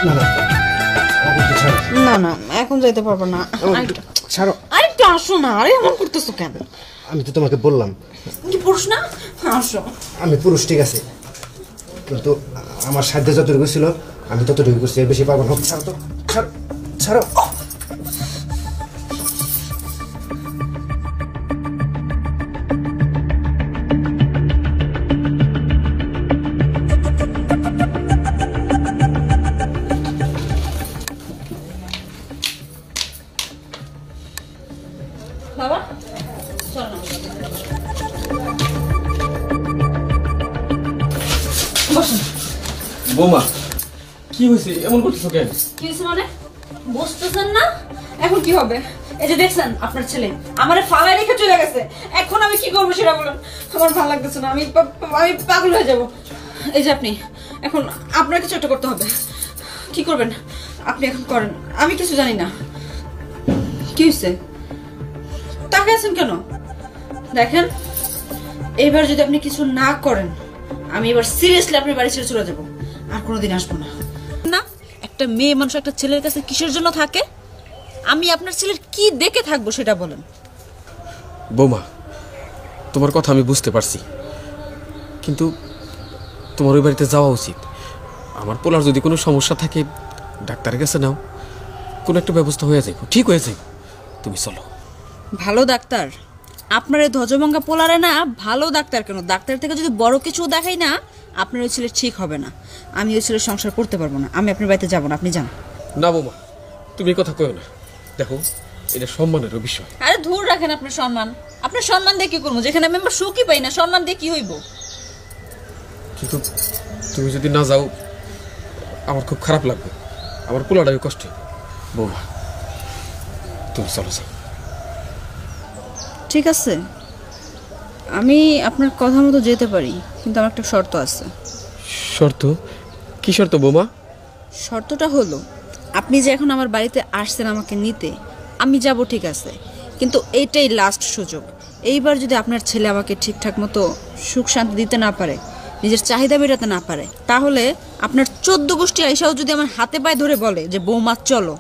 না না না না এখন যাইতে পারবো না। ছাড়ো, আরেকটু আসো না। আরে এমন করতেছো কেন? আমি তো তোমাকে বললাম কি পুরুষ না? আসো। আমি পুরুষ, ঠিক আছে, কিন্তু আমার সাধ্যে যতটুকু ছিল আমি ততটুকু করছি, এর বেশি পারবো না। ছাড়ো তো, ছাড়ো ছাড়ো। বাবা চল না, বসুন। বৌমা কি হয়েছে, এমন করতেছো কেন? কি হয়েছে মানে? বসতেছেন না? এখন কি হবে? এই যে দেখছেন আপনার ছেলে আমারে ফালাই রেখে চলে গেছে। এখন আমি কি করবো সেটা বলুন। আমার ভালো লাগতেছে না, আমি পাগল হয়ে যাব। এই যে আপনি এখন আপনার কিছু একটা করতে হবে। কি করবেন আপনি এখন করেন, আমি কিছু জানি না। কি হয়েছে? তাকে আছেন কেন? দেখেন এইবার যদি আপনি কিছু না করেন আমি এবার সিরিয়াসলি আপনার বাড়ি ছেড়ে চলে যাবো, আর কোনোদিন আসবো না। না, একটা মেয়ে মানুষ একটা ছেলের কাছে কিসের জন্য থাকে? আমি আপনার ছেলের কি দেখে থাকবো সেটা বলেন। বৌমা তোমার কথা আমি বুঝতে পারছি, কিন্তু তোমার ওই বাড়িতে যাওয়া উচিত। আমার পোলার যদি কোনো সমস্যা থাকে ডাক্তারের কাছে নাও, কোনো একটা ব্যবস্থা হয়ে যাবে, ঠিক হয়ে যাবে। তুমি চলো। ভালো ডাক্তার? আপনার এই ধ্বজভঙ্গা পোলারে না ভালো ডাক্তার কেন, ডাক্তার থেকে যদি বড় কিছু দেখাই না আপনার ওই ছেলে ঠিক হবে না। আমি ওই ছেলের সংসার করতে পারবো না, আমি আপনার বাড়িতে যাবো না, আপনি যান। না বৌমা তুমি এই কথা কইও না, দেখো এটা সম্মানেরও বিষয়। আরে ধুর রাখেন আপনার সম্মান। আপনার সম্মান দিয়ে কি করবো যেখানে আমি আমার সুখই পাই না? সম্মান দিয়ে কি হইব? কিন্তু তুমি যদি না যাও আমার খুব খারাপ লাগবে, আমার পোলাটাও কষ্ট। বৌমা তুমি চলো যাও। ঠিক আছে, আমি আপনার কথা মতো যেতে পারি, কিন্তু আমার একটা শর্ত আছে। শর্ত? কি শর্ত বৌমা? শর্তটা হলো আপনি যে এখন আমার বাড়িতে আসছেন আমাকে নিতে, আমি যাব ঠিক আছে, কিন্তু এইটাই লাস্ট সুযোগ। এইবার যদি আপনার ছেলে আমাকে ঠিকঠাক মতো সুখ শান্তি দিতে না পারে, নিজের চাহিদা মেটাতে না পারে, তাহলে আপনার 14 গোষ্ঠী আইসাও যদি আমার হাতে পায়ে ধরে বলে যে বৌমা চলো,